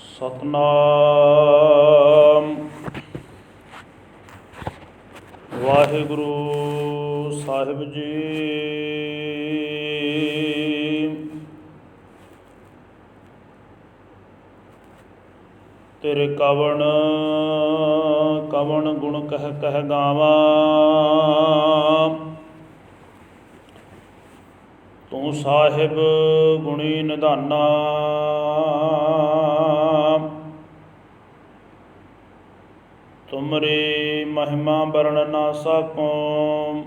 ਸਤਨਾਮ ਵਾਹਿਗੁਰੂ ਸਾਹਿਬ ਜੀ। ਤੇਰੇ ਕਵਣ ਕਵਣ ਗੁਣ ਕਹਿ ਕਹਿ ਗਾਵਾਂ, ਤੂੰ ਸਾਹਿਬ ਗੁਣੀ ਨਿਧਾਨਾ। ਤੁਮਰੀ ਮਹਿਮਾ ਵਰਣ ਨਾ ਸਕੂੰ,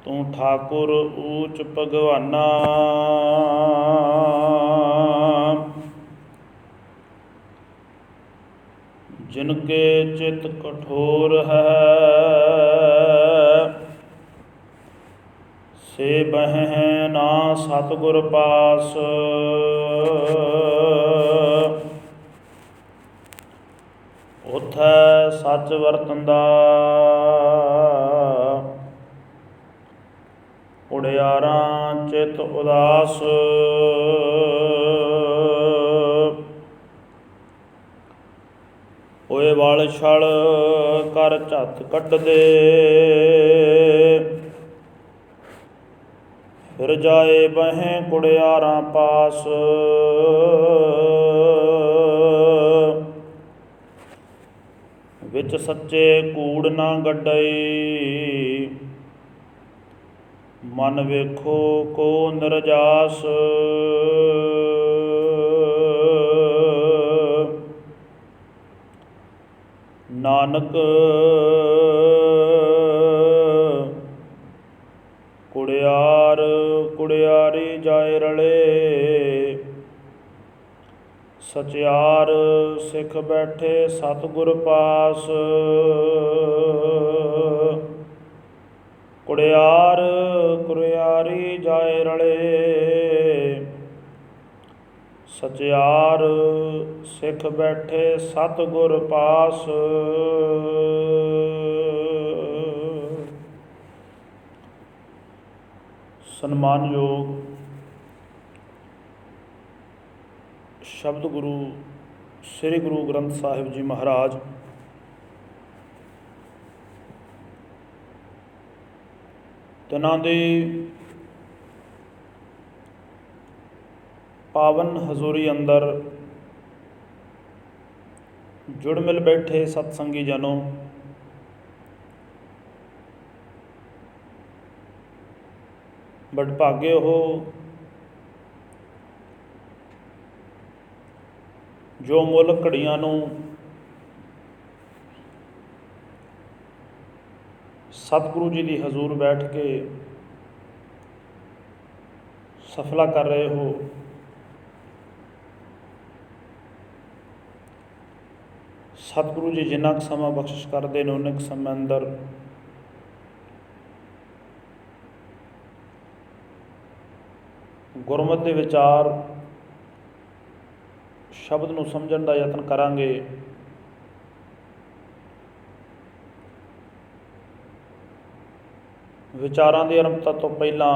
ਤੂੰ ਠਾਕੁਰ ਊਚ ਭਗਵਾਨਾ। ਜਿਨ ਕੇ ਚਿਤ ਕਠੋਰ ਹੈ, ਸੇ ਬਹਿ ਨਾ ਸਤਿਗੁਰ ਪਾਸ। ਉਥੈ ਸੱਚ ਵਰਤੰਦਾ, ਉੜਿਆਰਾਂ ਚਿਤ ਉਦਾਸ। ਹੋਏ ਵਲ ਛਲ ਕਰ ਝੱਤ ਕੱਢਦੇ, ਫਿਰ ਜਾਏ ਬਹਿ ਕੁੜਿਆਰਾਂ ਪਾਸ। ਵਿੱਚ ਸੱਚੇ ਕੂੜ ਨਾ ਗੱਡਈ, ਮਨ ਵੇਖੋ ਕੋ ਨਿਰਜਾਸ। ਨਾਨਕ ਕੁੜਿਆਰ ਕੁੜਿਆਰੀ ਜਾਏ ਰਲੇ, ਸਚਿਆਰ ਸਿੱਖ ਬੈਠੇ ਸਤਿਗੁਰ ਪਾਸ। ਕੁੜਿਆਰ ਕੁੜਿਆਰੀ ਜਾਏ ਰਲੇ, ਸਚਿਆਰ ਸਿੱਖ ਬੈਠੇ ਸਤਿਗੁਰ ਪਾਸ। ਸਨਮਾਨਯੋਗ ਸ਼ਬਦ ਗੁਰੂ ਸ੍ਰੀ ਗੁਰੂ ਗ੍ਰੰਥ ਸਾਹਿਬ ਜੀ ਮਹਾਰਾਜ, ਤਿਨਾਂ ਦੀ ਪਾਵਨ ਹਜ਼ੂਰੀ ਅੰਦਰ ਜੁੜ ਮਿਲ ਬੈਠੇ ਸਤਸੰਗੀ ਜਨੋ, ਵਡਭਾਗੇ ਉਹ ਜੋ ਮੁੱਲ ਘੜੀਆਂ ਨੂੰ ਸਤਿਗੁਰੂ ਜੀ ਦੀ ਹਜ਼ੂਰ ਬੈਠ ਕੇ ਸਫਲਾ ਕਰ ਰਹੇ ਹੋ। ਸਤਿਗੁਰੂ ਜੀ ਜਿੰਨਾ ਕੁ ਸਮਾਂ ਬਖਸ਼ਿਸ਼ ਕਰਦੇ ਨੇ, ਉਨੇ ਕੁ ਸਮੇਂ ਅੰਦਰ ਗੁਰਮਤਿ ਦੇ ਵਿਚਾਰ ਸ਼ਬਦ ਨੂੰ ਸਮਝਣ ਦਾ ਯਤਨ ਕਰਾਂਗੇ। ਵਿਚਾਰਾਂ ਦੀ ਆਰੰਭਤਾ ਤੋਂ ਪਹਿਲਾਂ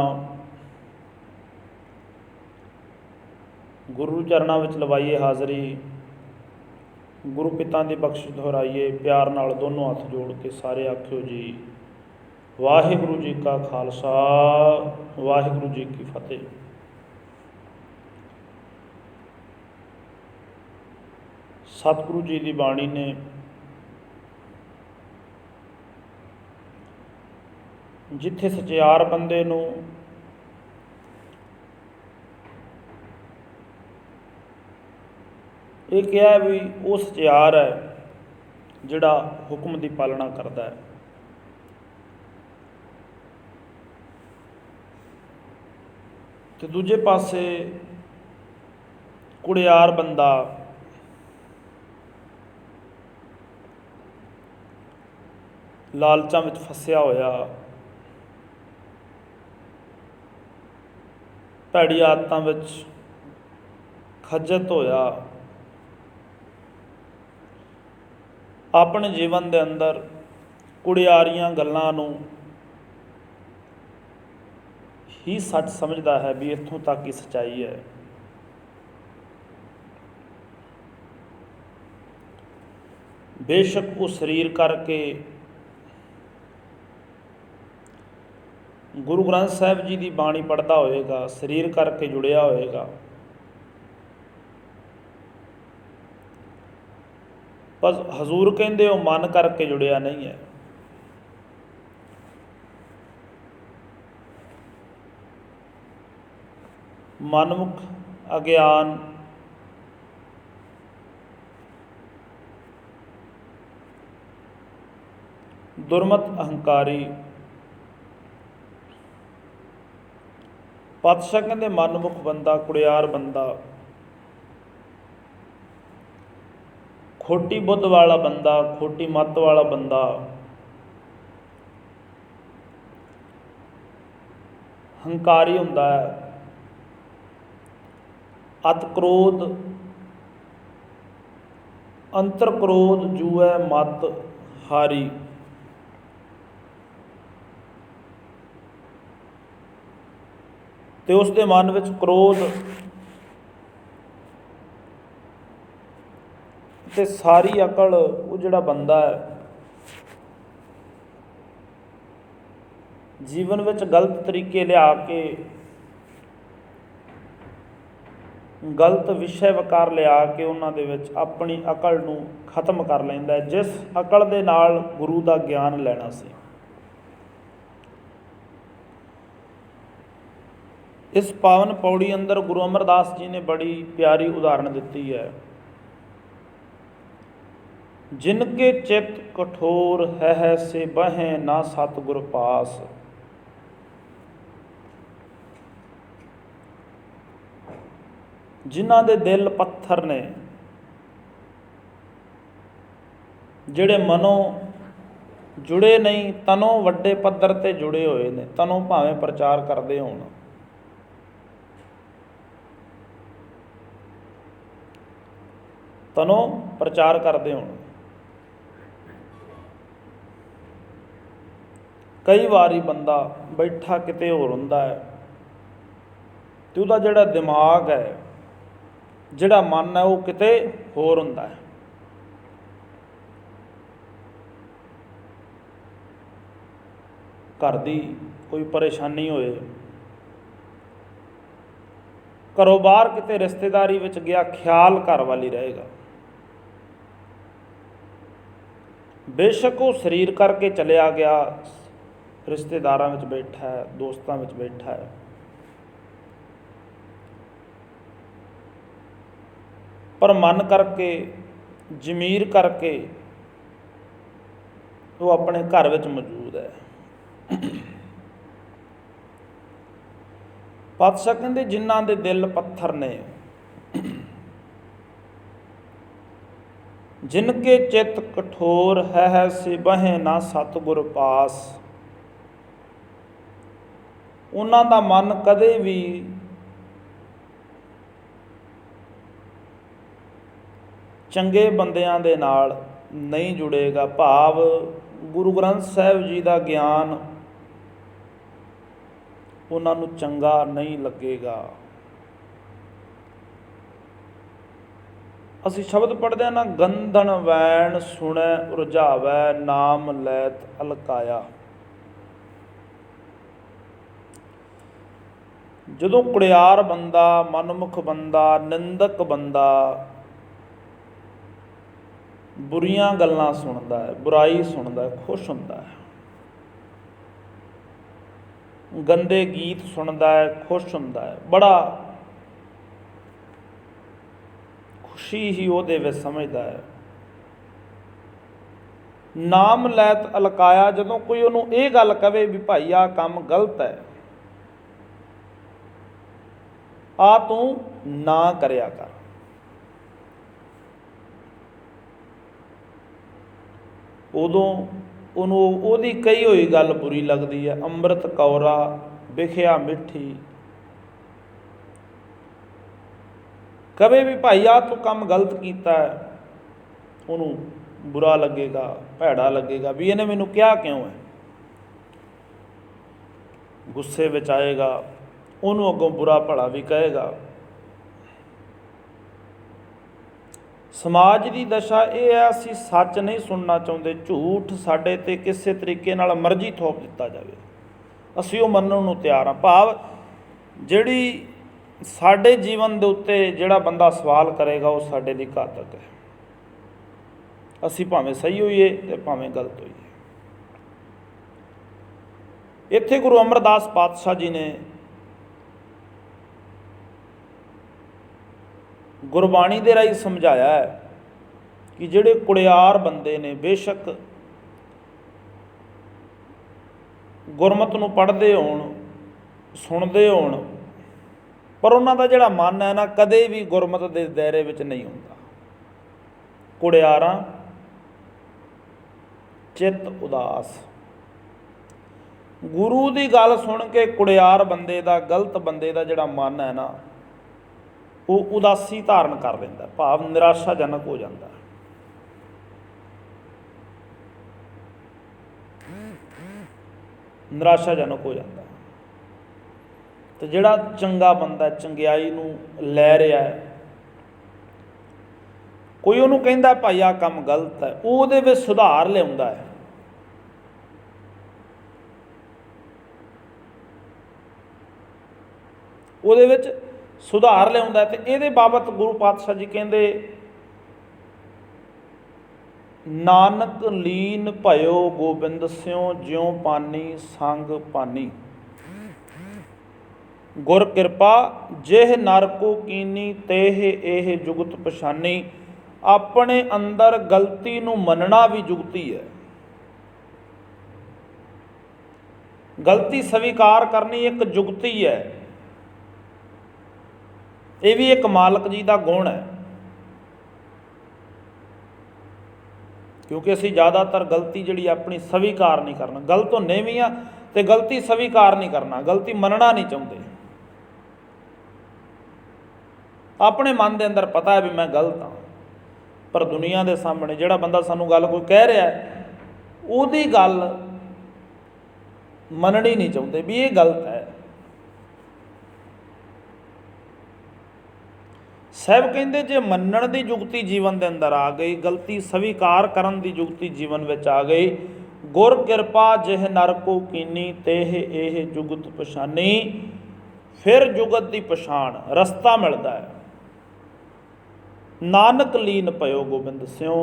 ਗੁਰੂ ਚਰਨਾਂ ਵਿੱਚ ਲਵਾਈਏ ਹਾਜ਼ਰੀ, ਗੁਰੂ ਪਿਤਾ ਦੀ ਬਖਸ਼ਿਸ਼ ਦੁਹਰਾਈਏ। ਪਿਆਰ ਨਾਲ ਦੋਨੋਂ ਹੱਥ ਜੋੜ ਕੇ ਸਾਰੇ ਆਖਿਓ ਜੀ, ਵਾਹਿਗੁਰੂ ਜੀ ਕਾ ਖਾਲਸਾ, ਵਾਹਿਗੁਰੂ ਜੀ ਕੀ ਫਤਿਹ। ਸਤਿਗੁਰੂ ਜੀ ਦੀ ਬਾਣੀ ਨੇ ਜਿੱਥੇ ਸਚਿਆਰ ਬੰਦੇ ਨੂੰ ਇਹ ਕਿਹਾ ਵੀ ਉਹ ਸਚਿਆਰ ਹੈ ਜਿਹੜਾ ਹੁਕਮ ਦੀ ਪਾਲਣਾ ਕਰਦਾ ਹੈ, ਤੇ ਦੂਜੇ ਪਾਸੇ ਕੁੜਿਆਰ ਬੰਦਾ ਲਾਲਚਾਂ ਵਿੱਚ ਫਸਿਆ ਹੋਇਆ, ਭੈੜੀ ਆਦਤਾਂ ਵਿੱਚ ਖੱਜਤ ਹੋਇਆ, ਆਪਣੇ ਜੀਵਨ ਦੇ ਅੰਦਰ ਕੁੜਿਆਰੀਆਂ ਗੱਲਾਂ ਨੂੰ ਹੀ ਸੱਚ ਸਮਝਦਾ ਹੈ ਵੀ ਇੱਥੋਂ ਤੱਕ ਹੀ ਸੱਚਾਈ ਹੈ। बेशक वो शरीर करके गुरु ग्रंथ साहिब जी की बाणी पढ़ता होएगा, शरीर करके जुड़िया होएगा, पर हजूर कहते हो मन करके जुड़िया नहीं है। मनमुख अज्ञान दुर्मत अहंकारी पातशाह कहते मनमुख बंदा, कुड़ियार बंदा, खोटी बुद्ध वाला बंदा, खोटी मत वाला बंदा, हंकारी हुंदा है, अत क्रोध अंतर क्रोध जूए मत हारी। तो उसके मन में क्रोध ते सारी अकल वो जिहड़ा बंदा है जीवन में गलत तरीके लिया के गलत विषय वकार लिया के उन्होंने दे अपनी अकल नूं खत्म कर लैंदा है, जिस अकल दे नाल गुरु का ज्ञान लेना सी। इस पावन पौड़ी अंदर गुरु अमरदास जी ने बड़ी प्यारी उदाहरण दी है। जिनके चित कठोर है से बहें ना सतगुर पास। जिन्हां दे दिल पत्थर ने, जिहड़े मनों जुड़े नहीं, तनों वड्डे पद्धर ते जुड़े हुए ने, तनों भावें प्रचार करते होण, तनों प्रचार करते होण। कई बारी बंदा बैठा किते होर हुंदा है ते उहदा जिहड़ा दिमाग है, जिहड़ा मन है, वो किते होर हुंदा है। घर दी कोई परेशानी होए, घरों बाहर किते रिश्तेदारी विच गया, ख्याल घर वाली रहेगा। बेशक वो शरीर करके चलिया गया, रिश्तेदारां विच बैठा है, दोस्तां विच बैठा है, पर मन करके जमीर करके वो अपने घर विच मौजूद है। पातशाह कहते जिन्हां दे दिल पत्थर ने, जिनके चित कठोर है से बहें ना सतगुर पास। उन्हां दा मन कदे भी चंगे बंदियां दे नाल नहीं जुड़ेगा। भाव गुरु ग्रंथ साहिब जी का ज्ञान उन्हां नूं चंगा नहीं लगेगा। असी शब्द पढ़ते हैं ना, गंधन वैन सुनै उरझावै नाम लैत अलकाया। जदों कुड़ियार बंदा, मनमुख बंदा, निंदक बंदा बुरियां गल्लां सुनदा है, बुराई सुनदा है, खुश हुंदा है, गंदे गीत सुनदा है, खुश हुंदा है, बड़ा खुशी ही ਉਹਦੇ ਵਿੱਚ समझदा है। नाम लैत अलकाया, जदों कोई ਉਹਨੂੰ ਇਹ ਗੱਲ ਕਵੇ भी भाई आ काम गलत है, आ तू ना करिया कर, उदों ਉਹਨੂੰ ਉਹਦੀ कही हुई गल बुरी लगती है। ਅੰਮ੍ਰਿਤ ਕੌਰਾ ਵਿਖਿਆ मिठी, कवे भी भाई आ तू काम गलत किया है, उन्होंने बुरा लगेगा, भैड़ा लगेगा भी इन्हें मैनू क्या क्यों है, गुस्से में आएगा, उन्होंने अगों बुरा भला भी कहेगा। समाज की दशा ये है, असी सच नहीं सुनना चाहते, झूठ साडे ते किसी तरीके नाल मर्जी थोप दिता जाए, असी वो मनण नूं तैयार हाँ। भाव जिहड़ी साडे जीवन दे उत्ते जिहड़ा बंदा सवाल करेगा वो साडे लई घातक है। असी भावें सही होईए ते भावें गलत होईए। इत्थे गुरु अमरदास पातशाह जी ने गुरबाणी दे राही समझाया है कि जिहड़े कुड़ियार बंदे ने बेशक गुरमत नूं पढ़दे होण, सुणदे होण, पर उन्हां दा जिहड़ा मन है ना कदे भी गुरमत दे दायरे विच नहीं हुंदा। कुड़ियारां चित उदास। गुरु की गल सुन के कुड़ियार बंदे दा, गलत बंदे दा जिहड़ा मन है ना वो उदासी धारण कर लैंदा, भाव निराशाजनक हो जाता है। निराशाजनक हो जाता है। तो जिहड़ा चंगा बंदा चंगियाई नूं लै रहा है, कोई उहनूं कहंदा भाई आ काम गलत है, वो उहदे विच सुधार लिआउंदा है। ਉਹਦੇ ਵਿੱਚ ਸੁਧਾਰ ਲਿਆਉਂਦਾ। ਤੇ ਇਹਦੇ ਬਾਬਤ ਗੁਰੂ ਪਾਤਸ਼ਾਹ ਜੀ ਕਹਿੰਦੇ ਨਾਨਕ ਲੀਨ ਭਇਓ ਗੋਬਿੰਦ ਸਿਉ ਜਿਉ ਪਾਨੀ ਸੰਗ ਪਾਨੀ, ਗੁਰ ਕਿਰਪਾ ਜਿਹ ਨਰ ਕੋ ਕੀਨੀ ਤੇਹ ਇਹ ਜੁਗਤ ਪਛਾਨੀ। ਆਪਣੇ ਅੰਦਰ ਗਲਤੀ ਨੂੰ ਮੰਨਣਾ ਵੀ ਜੁਗਤੀ ਹੈ। ਗਲਤੀ ਸਵੀਕਾਰ ਕਰਨੀ ਇੱਕ ਜੁਗਤੀ ਹੈ। ये भी एक मालक जी का गुण है, क्योंकि असी ज़्यादातर गलती जी अपनी स्वीकार नहीं करना। गलत होने भी हाँ तो गलती स्वीकार नहीं करना, गलती मनना नहीं चाहते। अपने मन के अंदर पता है भी मैं गलत हाँ, पर दुनिया के सामने जोड़ा बंदा सानू गल कोई कह रहा है उसकी गल मननी नहीं चाहते भी ये गलत है। साहब कहते जे मनण की जुगती जीवन के अंदर आ गई, गलती स्वीकार करन की जुगती जीवन में आ गई, गुर किरपा जिह नर को कीनी तेह एह जुगत पछानी, फिर जुगत की पछाण रस्ता मिलता है। नानक लीन पयो गोबिंद सिਉ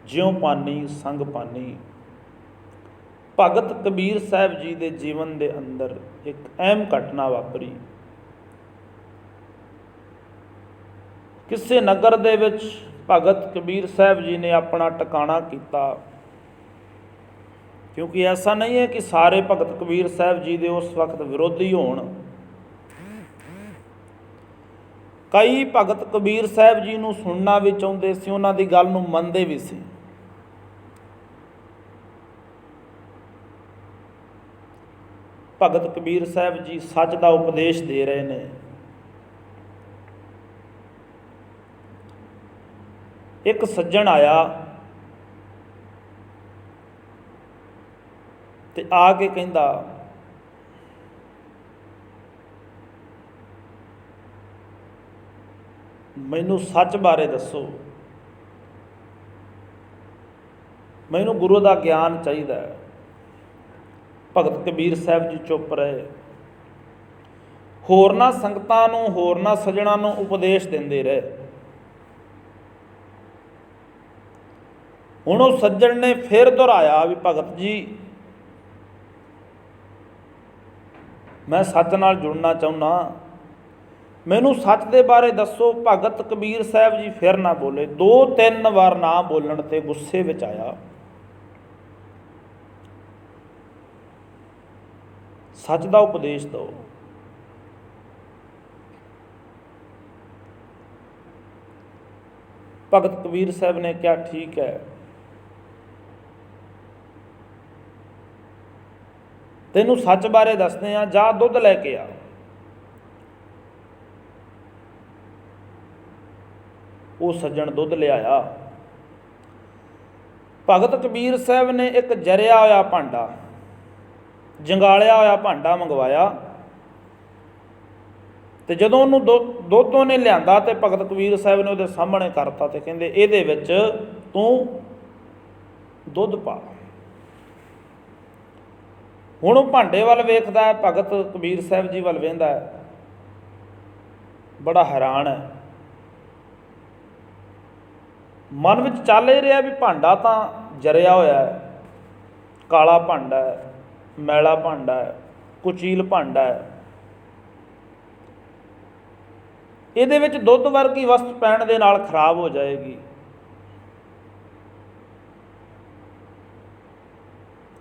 ज्यों पानी संग पानी। भगत कबीर साहब जी के जीवन के अंदर एक अहम घटना वापरी। किसी नगर दे विच भगत कबीर साहब जी ने अपना टिकाणा किया, क्योंकि ऐसा नहीं है कि सारे भगत कबीर साहब जी के उस वक्त विरोधी होण। कई भगत कबीर साहब जी नूं सुनना भी चाहुंदे सी, उन्हां दी गल नूं मनदे भी सी। भगत कबीर साहब जी सच का उपदेश दे रहे हैं। एक सज्जन आया ते आके कहंदा मैनू सच बारे दसो, मैनू गुरु का ज्ञान चाहिए। भगत कबीर साहब जी चुप रहे। होरना संगतां नूं, होरना सज्जणां नूं उपदेश देंदे रहे। हुण उस सज्जण ने फिर दोहराया भी भगत जी मैं सच नाल जुड़ना चाहुंदा, मैनू सच दे बारे दसो। भगत कबीर साहब जी फिर ना बोले। 2-3 बार ना बोलण ते गुस्से विच आया। सच दा उपदेश दो। भगत कबीर साहब ने कहा ठीक है, तेनू सच बारे दसदे आ, जा दुध लैके आ। वो सज्जन दुध लियाया। भगत कबीर साहब ने एक जरिया होया भांडा, जंगालिया होया भांडा मंगवाया ਤੇ ਜਦੋਂ ਉਹਨੂੰ ਦੁੱਧ ਉਹਨੇ ਲਿਆਂਦਾ ਤੇ ਭਗਤ ਕਬੀਰ ਸਾਹਿਬ ਨੇ ਉਹਦੇ ਸਾਹਮਣੇ ਕਰਤਾ ਤੇ ਕਹਿੰਦੇ ਇਹਦੇ ਵਿੱਚ ਤੂੰ ਦੁੱਧ ਪਾ। ਹੁਣ ਉਹ ਭਾਂਡੇ ਵੱਲ ਵੇਖਦਾ ਹੈ, ਭਗਤ ਕਬੀਰ ਸਾਹਿਬ ਜੀ ਵੱਲ ਵੇਖਦਾ ਹੈ, ਬੜਾ ਹੈਰਾਨ ਹੈ। ਮਨ ਵਿੱਚ ਚੱਲ ਇਹ ਰਿਹਾ ਵੀ ਭਾਂਡਾ ਤਾਂ ਜਰਿਆ ਹੋਇਆ ਹੈ, ਕਾਲਾ ਭਾਂਡਾ ਹੈ, ਮੈਲਾ ਭਾਂਡਾ ਹੈ, ਕੁਚੀਲ ਭਾਂਡਾ ਹੈ, ਇਹਦੇ ਵਿੱਚ ਦੁੱਧ ਵਰਗੀ ਵਸਤ ਪੈਣ ਦੇ ਨਾਲ ਖਰਾਬ ਹੋ ਜਾਏਗੀ।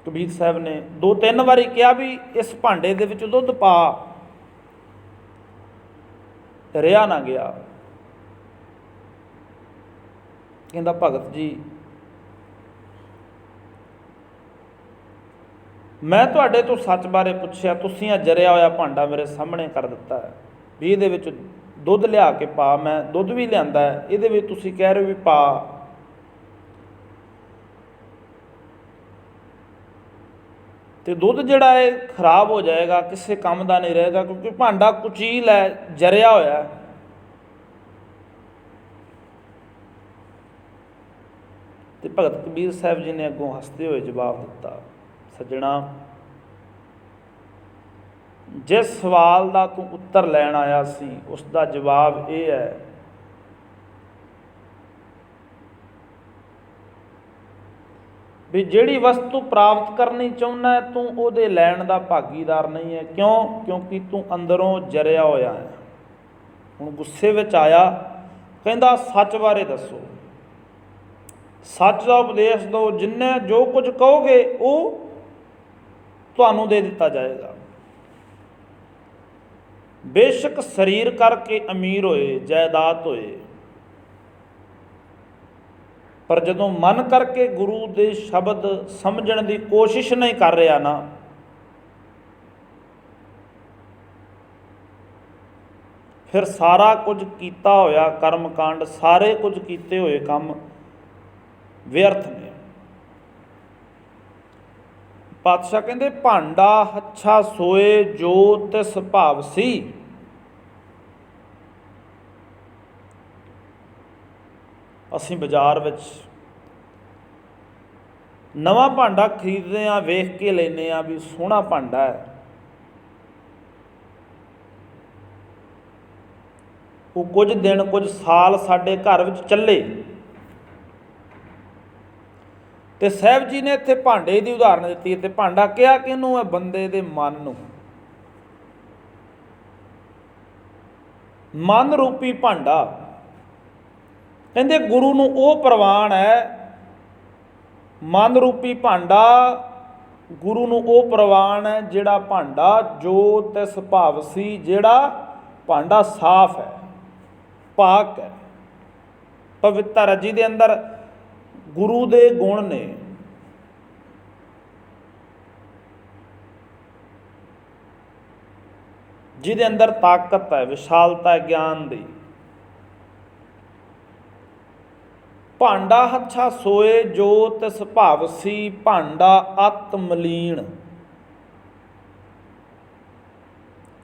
ਕਬੀਰ ਸਾਹਿਬ ਨੇ 2-3 ਵਾਰੀ ਕਿਹਾ ਵੀ ਇਸ ਭਾਂਡੇ ਦੇ ਵਿੱਚ ਦੁੱਧ ਪਾ, ਰਿਹਾ ਨਾ ਗਿਆ। ਕਹਿੰਦਾ ਭਗਤ ਜੀ ਮੈਂ ਤੁਹਾਡੇ ਤੋਂ ਸੱਚ ਬਾਰੇ ਪੁੱਛਿਆ, ਤੁਸੀਂ ਆ ਜਰਿਆ ਹੋਇਆ ਭਾਂਡਾ ਮੇਰੇ ਸਾਹਮਣੇ ਕਰ ਦਿੱਤਾ ਹੈ ਵੀ ਇਹਦੇ ਵਿੱਚ ਦੁੱਧ ਲਿਆ ਕੇ ਪਾ। ਮੈਂ ਦੁੱਧ ਵੀ ਲਿਆਂਦਾ ਹੈ, ਇਹਦੇ ਵਿੱਚ ਤੁਸੀਂ ਕਹਿ ਰਹੇ ਹੋ ਵੀ ਪਾ। ਤੇ ਦੁੱਧ ਜਿਹੜਾ ਹੈ ਖਰਾਬ ਹੋ ਜਾਏਗਾ, ਕਿਸੇ ਕੰਮ ਦਾ ਨਹੀਂ ਰਹੇਗਾ, ਕਿਉਂਕਿ ਭਾਂਡਾ ਕੁਚੀਲ ਹੈ, ਜਰਿਆ ਹੋਇਆ। ਤੇ ਭਗਤ ਕਬੀਰ ਸਾਹਿਬ ਜੀ ਨੇ ਅੱਗੋਂ ਹੱਸਦੇ ਹੋਏ ਜਵਾਬ ਦਿੱਤਾ, ਸੱਜਣਾ ਜਿਸ ਸਵਾਲ ਦਾ ਤੂੰ ਉੱਤਰ ਲੈਣ ਆਇਆ ਸੀ ਉਸ ਦਾ ਜਵਾਬ ਇਹ ਹੈ ਵੀ ਜਿਹੜੀ ਵਸਤੂ ਪ੍ਰਾਪਤ ਕਰਨੀ ਚਾਹੁੰਦਾ ਹੈ ਤੂੰ ਉਹਦੇ ਲੈਣ ਦਾ ਭਾਗੀਦਾਰ ਨਹੀਂ ਹੈ। ਕਿਉਂ? ਕਿਉਂਕਿ ਤੂੰ ਅੰਦਰੋਂ ਜਰਿਆ ਹੋਇਆ ਹੈ। ਹੁਣ ਗੁੱਸੇ ਵਿੱਚ ਆਇਆ, ਕਹਿੰਦਾ ਸੱਚ ਬਾਰੇ ਦੱਸੋ, ਸੱਚ ਦਾ ਉਪਦੇਸ਼ ਦਿਓ, ਜਿੰਨੇ ਜੋ ਕੁਝ ਕਹੋਗੇ ਉਹ ਤੁਹਾਨੂੰ ਦੇ ਦਿੱਤਾ ਜਾਏਗਾ। ਬੇਸ਼ੱਕ ਸਰੀਰ ਕਰਕੇ ਅਮੀਰ ਹੋਏ, ਜਾਇਦਾਦ ਹੋਏ, ਪਰ ਜਦੋਂ ਮਨ ਕਰਕੇ ਗੁਰੂ ਦੇ ਸ਼ਬਦ ਸਮਝਣ ਦੀ ਕੋਸ਼ਿਸ਼ ਨਹੀਂ ਕਰ ਰਿਹਾ ਨਾ, ਫਿਰ ਸਾਰਾ ਕੁਝ ਕੀਤਾ ਹੋਇਆ ਕਰਮ ਕਾਂਡ, ਸਾਰੇ ਕੁਝ ਕੀਤੇ ਹੋਏ ਕੰਮ ਵਿਅਰਥ ਨੇ। ਪਾਤਸ਼ਾਹ ਕਹਿੰਦੇ ਭਾਂਡਾ ਹੱਛਾ ਸੋਏ ਜੋ ਤਿਸ ਭਾਵ ਸੀ। ਅਸੀਂ ਬਾਜ਼ਾਰ ਵਿੱਚ ਨਵਾਂ ਭਾਂਡਾ ਖਰੀਦਦੇ ਹਾਂ, ਵੇਖ ਕੇ ਲੈਂਦੇ ਹਾਂ ਵੀ ਸੋਹਣਾ ਭਾਂਡਾ ਹੈ, ਉਹ ਕੁਝ ਦਿਨ ਕੁਝ ਸਾਲ ਸਾਡੇ ਘਰ ਵਿੱਚ ਚੱਲੇ। ਤੇ ਸਾਹਿਬ ਜੀ ਨੇ ਇੱਥੇ ਭਾਂਡੇ ਦੀ ਉਦਾਹਰਨ ਦਿੱਤੀ ਤੇ ਭਾਂਡਾ ਕਿਹਾ ਕਿਹਨੂੰ ਹੈ? ਬੰਦੇ ਦੇ ਮਨ ਨੂੰ। ਮਨ ਰੂਪੀ ਭਾਂਡਾ, ਕਹਿੰਦੇ ਗੁਰੂ ਨੂੰ ਉਹ ਪ੍ਰਵਾਨ ਹੈ, ਮਨ ਰੂਪੀ ਭਾਂਡਾ ਗੁਰੂ ਨੂੰ ਉਹ ਪ੍ਰਵਾਨ ਹੈ ਜਿਹੜਾ ਭਾਂਡਾ ਜੋ ਤਿਸ ਭਾਵ ਸੀ, ਜਿਹੜਾ ਭਾਂਡਾ ਸਾਫ਼ ਹੈ, ਪਾਕ ਹੈ, ਪਵਿੱਤਰ ਹੈ, ਜਿਹਦੇ ਅੰਦਰ ਗੁਰੂ ਦੇ ਗੁਣ ਨੇ। ਜਿਹਦੇ ਅੰਦਰ ਤਾਕਤ ਹੈ, ਵਿਸ਼ਾਲਤਾ ਹੈ ਗਿਆਨ ਦੀ। ਭਾਂਡਾ ਹੱਛਾ ਸੋਏ ਜੋ ਤਿਸ ਭਾਵ ਸੀ, ਭਾਂਡਾ ਅਤ ਮਲੀਨ,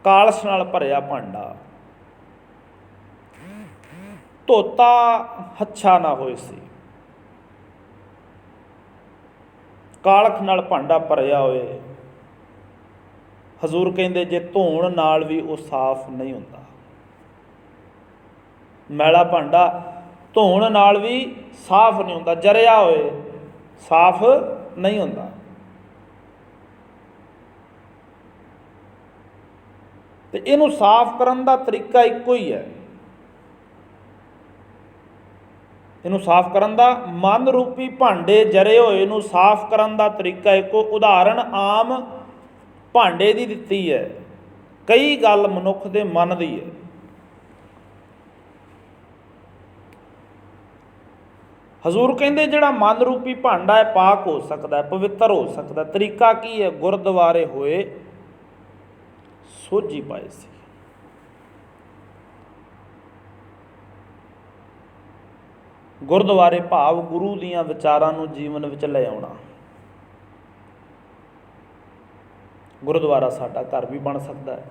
ਕਾਲਸ ਨਾਲ ਭਰਿਆ ਭਾਂਡਾ, ਧੋਤਾ ਹੱਛਾ ਨਾ ਹੋਏ ਸੀ। ਕਾਲਖ ਨਾਲ ਭਾਂਡਾ ਭਰਿਆ ਹੋਏ, ਹਜ਼ੂਰ ਕਹਿੰਦੇ ਜੇ ਧੋਣ ਨਾਲ ਵੀ ਉਹ ਸਾਫ਼ ਨਹੀਂ ਹੁੰਦਾ। ਮੈਲਾ ਭਾਂਡਾ ਧੋਣ ਨਾਲ ਵੀ ਸਾਫ਼ ਨਹੀਂ ਹੁੰਦਾ, ਜਰਿਆ ਹੋਏ ਸਾਫ਼ ਨਹੀਂ ਹੁੰਦਾ। ਤੇ ਇਹਨੂੰ ਸਾਫ਼ ਕਰਨ ਦਾ ਤਰੀਕਾ ਇੱਕੋ ਹੀ ਹੈ। ਇਹਨੂੰ ਸਾਫ਼ ਕਰਨ ਦਾ, ਮਨ ਰੂਪੀ ਭਾਂਡੇ ਜਰੇ ਹੋਏ ਨੂੰ ਸਾਫ਼ ਕਰਨ ਦਾ ਤਰੀਕਾ ਇੱਕੋ। ਉਦਾਹਰਣ ਆਮ ਭਾਂਡੇ ਦੀ ਦਿੱਤੀ ਹੈ, ਕਈ ਗੱਲ ਮਨੁੱਖ ਦੇ ਮਨ ਦੀ ਹੈ। ਹਜ਼ੂਰ ਕਹਿੰਦੇ ਜਿਹੜਾ ਮਨ ਰੂਪੀ ਭਾਂਡਾ ਹੈ ਪਾਕ ਹੋ ਸਕਦਾ ਹੈ, ਪਵਿੱਤਰ ਹੋ ਸਕਦਾ। ਤਰੀਕਾ ਕੀ ਹੈ? ਗੁਰਦੁਆਰੇ ਹੋਏ ਸੋਝੀ ਪਾਏ ਸੀ। ਗੁਰਦੁਆਰੇ ਭਾਵ ਗੁਰੂ ਦੀਆਂ ਵਿਚਾਰਾਂ ਨੂੰ ਜੀਵਨ ਵਿੱਚ ਲੈ ਆਉਣਾ। ਗੁਰਦੁਆਰਾ ਸਾਡਾ ਘਰ ਵੀ ਬਣ ਸਕਦਾ ਹੈ।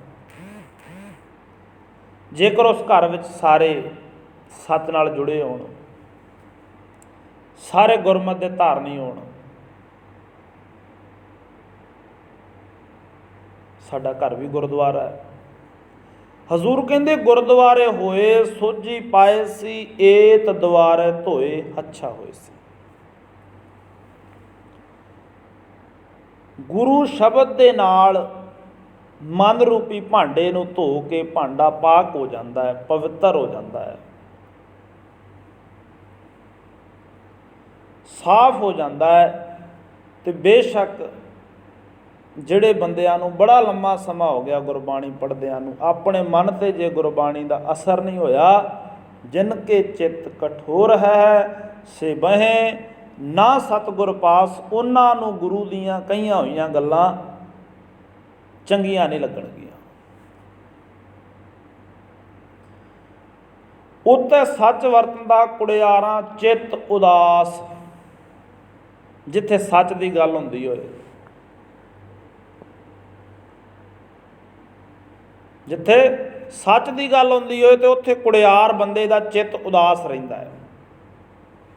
ਜੇਕਰ ਉਸ ਘਰ ਵਿੱਚ ਸਾਰੇ ਸੱਚ ਨਾਲ ਜੁੜੇ ਹੋਣ, ਸਾਰੇ ਗੁਰਮਤਿ ਦੇ ਧਾਰਨੀ ਹੋਣ, ਸਾਡਾ ਘਰ ਵੀ ਗੁਰਦੁਆਰਾ ਹੈ। ਹਜ਼ੂਰ ਕਹਿੰਦੇ ਗੁਰਦੁਆਰੇ ਹੋਏ ਸੋਝੀ ਪਾਏ ਸੀ, ਏਤ ਦੁਆਰੇ ਧੋਏ ਅੱਛਾ ਹੋਏ ਸੀ। ਗੁਰੂ ਸ਼ਬਦ ਦੇ ਨਾਲ ਮਨ ਰੂਪੀ ਭਾਂਡੇ ਨੂੰ ਧੋ ਕੇ ਭਾਂਡਾ ਪਾਕ ਹੋ ਜਾਂਦਾ ਹੈ, ਪਵਿੱਤਰ ਹੋ ਜਾਂਦਾ ਹੈ, ਸਾਫ਼ ਹੋ ਜਾਂਦਾ ਹੈ। ਤੇ ਬੇਸ਼ੱਕ ਜਿਹੜੇ ਬੰਦਿਆਂ ਨੂੰ ਬੜਾ ਲੰਮਾ ਸਮਾਂ ਹੋ ਗਿਆ ਗੁਰਬਾਣੀ ਪੜ੍ਹਦਿਆਂ ਨੂੰ, ਆਪਣੇ ਮਨ 'ਤੇ ਜੇ ਗੁਰਬਾਣੀ ਦਾ ਅਸਰ ਨਹੀਂ ਹੋਇਆ, ਜਿਨ ਕੇ ਚਿੱਤ ਕਠੋਰ ਹੈ ਸੇ ਬਹੇ ਨਾ ਸਤਿਗੁਰ ਪਾਸ, ਉਹਨਾਂ ਨੂੰ ਗੁਰੂ ਦੀਆਂ ਕਹੀਆਂ ਹੋਈਆਂ ਗੱਲਾਂ ਚੰਗੀਆਂ ਨਹੀਂ ਲੱਗਣਗੀਆਂ। ਉੱਤੇ ਸੱਚ ਵਰਤਨ ਦਾ ਕੁੜਿਆਰਾਂ ਚਿੱਤ ਉਦਾਸ, ਜਿੱਥੇ ਸੱਚ ਦੀ ਗੱਲ ਹੁੰਦੀ ਹੋਏ, ਜਿੱਥੇ ਸੱਚ ਦੀ ਗੱਲ ਹੁੰਦੀ ਹੋਏ ਤੇ ਉੱਥੇ ਕੁੜਿਆਰ ਬੰਦੇ ਦਾ ਚਿੱਤ ਉਦਾਸ ਰਹਿੰਦਾ ਹੈ।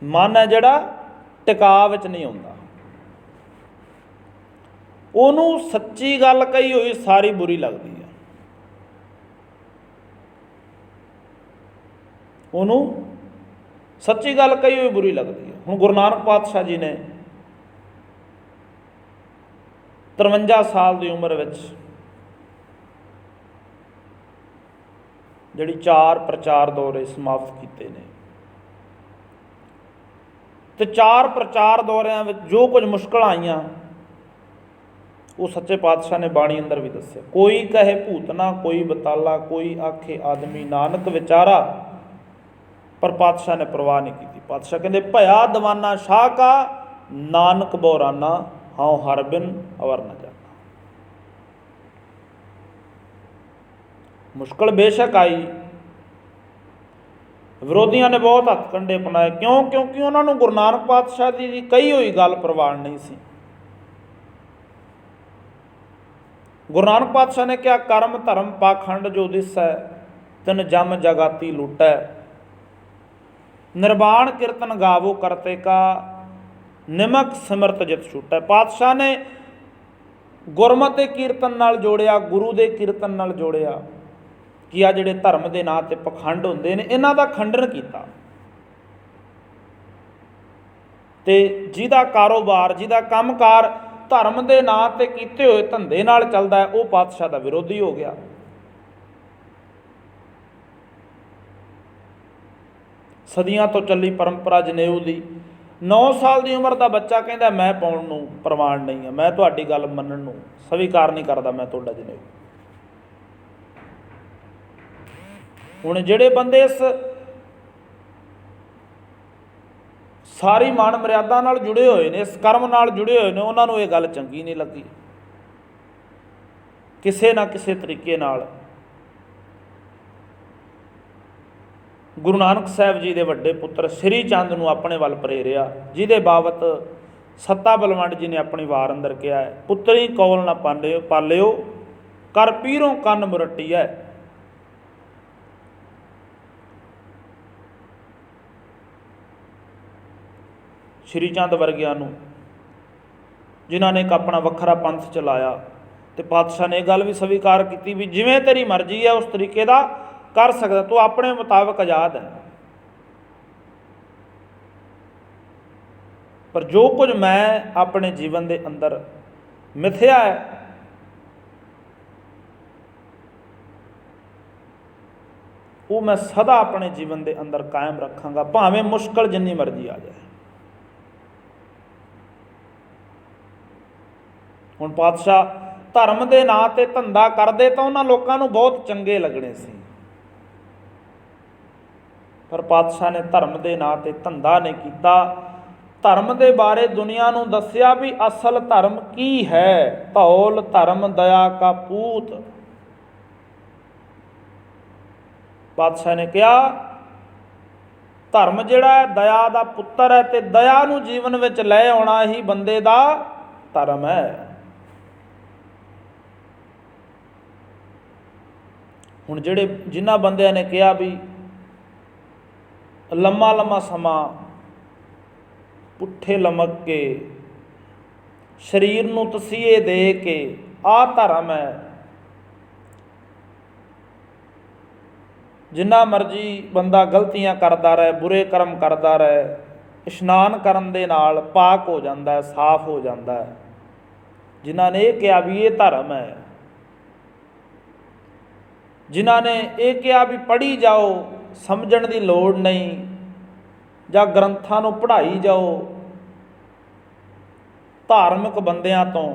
ਮਨ ਹੈ ਜਿਹੜਾ ਟਿਕਾ ਵਿੱਚ ਨਹੀਂ ਆਉਂਦਾ, ਉਹਨੂੰ ਸੱਚੀ ਗੱਲ ਕਹੀ ਹੋਈ ਸਾਰੀ ਬੁਰੀ ਲੱਗਦੀ ਹੈ, ਉਹਨੂੰ ਸੱਚੀ ਗੱਲ ਕਹੀ ਹੋਈ ਬੁਰੀ ਲੱਗਦੀ ਹੈ। ਹੁਣ ਗੁਰੂ ਨਾਨਕ ਪਾਤਸ਼ਾਹ ਜੀ ਨੇ 53 ਸਾਲ ਦੀ ਉਮਰ ਵਿੱਚ ਜਿਹੜੀ 4 ਪ੍ਰਚਾਰ ਦੌਰੇ ਸਮਾਪਤ ਕੀਤੇ ਨੇ, ਤੇ 4 ਪ੍ਰਚਾਰ ਦੌਰਿਆਂ ਵਿੱਚ ਜੋ ਕੁਝ ਮੁਸ਼ਕਲਾਂ ਆਈਆਂ ਉਹ ਸੱਚੇ ਪਾਤਸ਼ਾਹ ਨੇ ਬਾਣੀ ਅੰਦਰ ਵੀ ਦੱਸਿਆ। ਕੋਈ ਕਹੇ ਭੂਤਨਾ ਕੋਈ ਬਤਾਲਾ, ਕੋਈ ਆਖੇ ਆਦਮੀ ਨਾਨਕ ਵਿਚਾਰਾ, ਪਰ ਪਾਤਸ਼ਾਹ ਨੇ ਪਰਵਾਹ ਨਹੀਂ ਕੀਤੀ। ਪਾਤਸ਼ਾਹ ਕਹਿੰਦੇ ਭਇਆ ਦੀਵਾਨਾ ਸ਼ਾਹ ਕਾ ਨਾਨਕ ਬੋਰਾਨਾ, ਹਉ ਹਰ ਬਿਨ ਅਵਰ ਨਾ ਜਾਣਾ। ਮੁਸ਼ਕਲ ਬੇਸ਼ੱਕ ਆਈ, ਵਿਰੋਧੀਆਂ ਨੇ ਬਹੁਤ ਹੱਥ ਕੰਡੇ ਅਪਣਾਏ, ਕਿਉਂਕਿ ਉਹਨਾਂ ਨੂੰ ਗੁਰੂ ਨਾਨਕ ਪਾਤਸ਼ਾਹ ਦੀ ਕਹੀ ਹੋਈ ਗੱਲ ਪ੍ਰਵਾਨ ਨਹੀਂ ਸੀ। ਗੁਰੂ ਨਾਨਕ ਪਾਤਸ਼ਾਹ ਨੇ ਕਿਹਾ ਕਰਮ ਧਰਮ ਪਾਖੰਡ ਜੋ ਦਿਸੈ, ਤਿਨ ਜਮ ਜਗਾਤੀ ਲੁੱਟੈ, ਨਿਰਵਾਣ ਕੀਰਤਨ ਗਾਵੋ ਕਰਤੇ ਕਾ, ਨਿਮਕ ਸਿਮਰਤ ਜਿਤ ਛੁਟੈ। ਪਾਤਸ਼ਾਹ ਨੇ ਗੁਰਮਤਿ ਦੇ ਕੀਰਤਨ ਨਾਲ ਜੋੜਿਆ, ਗੁਰੂ ਦੇ ਕੀਰਤਨ ਨਾਲ ਜੋੜਿਆ ਕਿ ਆ ਜਿਹੜੇ ਧਰਮ ਦੇ ਨਾਂ 'ਤੇ ਪਖੰਡ ਹੁੰਦੇ ਨੇ, ਇਹਨਾਂ ਦਾ ਖੰਡਨ ਕੀਤਾ। ਤੇ ਜਿਹਦਾ ਕਾਰੋਬਾਰ, ਜਿਹਦਾ ਕੰਮਕਾਰ ਧਰਮ ਦੇ ਨਾਂ 'ਤੇ ਕੀਤੇ ਹੋਏ ਧੰਦੇ ਨਾਲ ਚੱਲਦਾ ਹੈ, ਉਹ ਪਾਤਸ਼ਾਹ ਦਾ ਵਿਰੋਧੀ ਹੋ ਗਿਆ। ਸਦੀਆਂ ਤੋਂ ਚੱਲੀ ਪਰੰਪਰਾ ਜਨੇਊ ਦੀ, 9 ਸਾਲ ਦੀ ਉਮਰ ਦਾ ਬੱਚਾ ਕਹਿੰਦਾ ਮੈਂ ਪਾਉਣ ਨੂੰ ਪ੍ਰਵਾਨ ਨਹੀਂ ਹਾਂ, ਮੈਂ ਤੁਹਾਡੀ ਗੱਲ ਮੰਨਣ ਨੂੰ ਸਵੀਕਾਰ ਨਹੀਂ ਕਰਦਾ, ਮੈਂ ਤੁਹਾਡਾ ਜਨੇਊ। ਹੁਣ ਜਿਹੜੇ ਬੰਦੇ ਇਸ ਸਾਰੀ ਮਾਣ ਮਰਿਆਦਾ ਨਾਲ ਜੁੜੇ ਹੋਏ ਨੇ, ਇਸ ਕਰਮ ਨਾਲ ਜੁੜੇ ਹੋਏ ਨੇ, ਉਹਨਾਂ ਨੂੰ ਇਹ ਗੱਲ ਚੰਗੀ ਨਹੀਂ ਲੱਗੀ। ਕਿਸੇ ਨਾ ਕਿਸੇ ਤਰੀਕੇ ਨਾਲ ਗੁਰੂ ਨਾਨਕ ਸਾਹਿਬ ਜੀ ਦੇ ਵੱਡੇ ਪੁੱਤਰ ਸ੍ਰੀ ਚੰਦ ਨੂੰ ਆਪਣੇ ਵੱਲ ਪ੍ਰੇਰਿਆ, ਜਿਹਦੇ ਬਾਬਤ ਸੱਤਾ ਬਲਵੰਡ ਜੀ ਨੇ ਆਪਣੀ ਵਾਰ ਅੰਦਰ ਕਿਹਾ ਹੈ, ਪੁੱਤਰੀ ਕੌਲ ਨਾ ਪਾਲਿਓ ਕਰ ਪੀਰੋਂ ਕੰਨ ਮੁਰੱਟੀਐ। ਸ਼੍ਰੀ ਚੰਦ ਵਰਗਿਆਂ ਨੂੰ, ਜਿਨ੍ਹਾਂ ਨੇ ਇੱਕ ਆਪਣਾ ਵੱਖਰਾ ਪੰਥ ਚਲਾਇਆ, ਤੇ ਪਾਤਸ਼ਾਹ ਨੇ ਇਹ ਗੱਲ ਵੀ ਸਵੀਕਾਰ ਕੀਤੀ ਵੀ ਜਿਵੇਂ ਤੇਰੀ ਮਰਜ਼ੀ ਹੈ ਉਸ ਤਰੀਕੇ ਦਾ ਕਰ ਸਕਦਾ, ਤੂੰ ਆਪਣੇ ਮੁਤਾਬਕ ਆਜ਼ਾਦ ਹੈ, ਪਰ ਜੋ ਕੁਝ ਮੈਂ ਆਪਣੇ ਜੀਵਨ ਦੇ ਅੰਦਰ ਮਿਥਿਆ ਹੈ, ਉਹ ਮੈਂ ਸਦਾ ਆਪਣੇ ਜੀਵਨ ਦੇ ਅੰਦਰ ਕਾਇਮ ਰੱਖਾਂਗਾ, ਭਾਵੇਂ ਮੁਸ਼ਕਲ ਜਿੰਨੀ ਮਰਜ਼ੀ ਆ ਜਾਏ। ਹੁਣ ਪਾਤਸ਼ਾਹ ਧਰਮ ਦੇ ਨਾਂ 'ਤੇ ਧੰਦਾ ਕਰਦੇ ਤਾਂ ਉਹਨਾਂ ਲੋਕਾਂ ਨੂੰ ਬਹੁਤ ਚੰਗੇ ਲੱਗਣੇ ਸੀ, ਪਰ ਪਾਤਸ਼ਾਹ ਨੇ ਧਰਮ ਦੇ ਨਾਂ 'ਤੇ ਧੰਦਾ ਨਹੀਂ ਕੀਤਾ। ਧਰਮ ਦੇ ਬਾਰੇ ਦੁਨੀਆ ਨੂੰ ਦੱਸਿਆ ਵੀ ਅਸਲ ਧਰਮ ਕੀ ਹੈ, ਧੌਲ ਧਰਮ ਦਇਆ ਕਾ ਪੂਤ। ਪਾਤਸ਼ਾਹ ਨੇ ਕਿਹਾ ਧਰਮ ਜਿਹੜਾ ਹੈ ਦਇਆ ਦਾ ਪੁੱਤਰ ਹੈ, ਤੇ ਦਇਆ ਨੂੰ ਜੀਵਨ ਵਿੱਚ ਲੈ ਆਉਣਾ ਹੀ ਬੰਦੇ ਦਾ ਧਰਮ ਹੈ। ਹੁਣ ਜਿਨ੍ਹਾਂ ਬੰਦਿਆਂ ਨੇ ਕਿਹਾ ਵੀ ਲੰਮਾ ਲੰਮਾ ਸਮਾਂ ਪੁੱਠੇ ਲਮਕ ਕੇ ਸਰੀਰ ਨੂੰ ਤਸੀਹੇ ਦੇ ਕੇ ਆਹ ਧਰਮ ਹੈ, ਜਿੰਨਾ ਮਰਜ਼ੀ ਬੰਦਾ ਗਲਤੀਆਂ ਕਰਦਾ ਰਹੇ, ਬੁਰੇ ਕਰਮ ਕਰਦਾ ਰਹੇ, ਇਸ਼ਨਾਨ ਕਰਨ ਦੇ ਨਾਲ ਪਾਕ ਹੋ ਜਾਂਦਾ, ਸਾਫ਼ ਹੋ ਜਾਂਦਾ। ਜਿਨ੍ਹਾਂ ਨੇ ਇਹ ਕਿਹਾ ਵੀ ਇਹ ਧਰਮ ਹੈ, ਜਿਨ੍ਹਾਂ ਨੇ ਇਹ ਕਿਹਾ ਵੀ ਪੜ੍ਹੀ ਜਾਓ, ਸਮਝਣ ਦੀ ਲੋੜ ਨਹੀਂ, ਜਾਂ ਗ੍ਰੰਥਾਂ ਨੂੰ ਪੜ੍ਹਾਈ ਜਾਓ, ਧਾਰਮਿਕ ਬੰਦਿਆਂ ਤੋਂ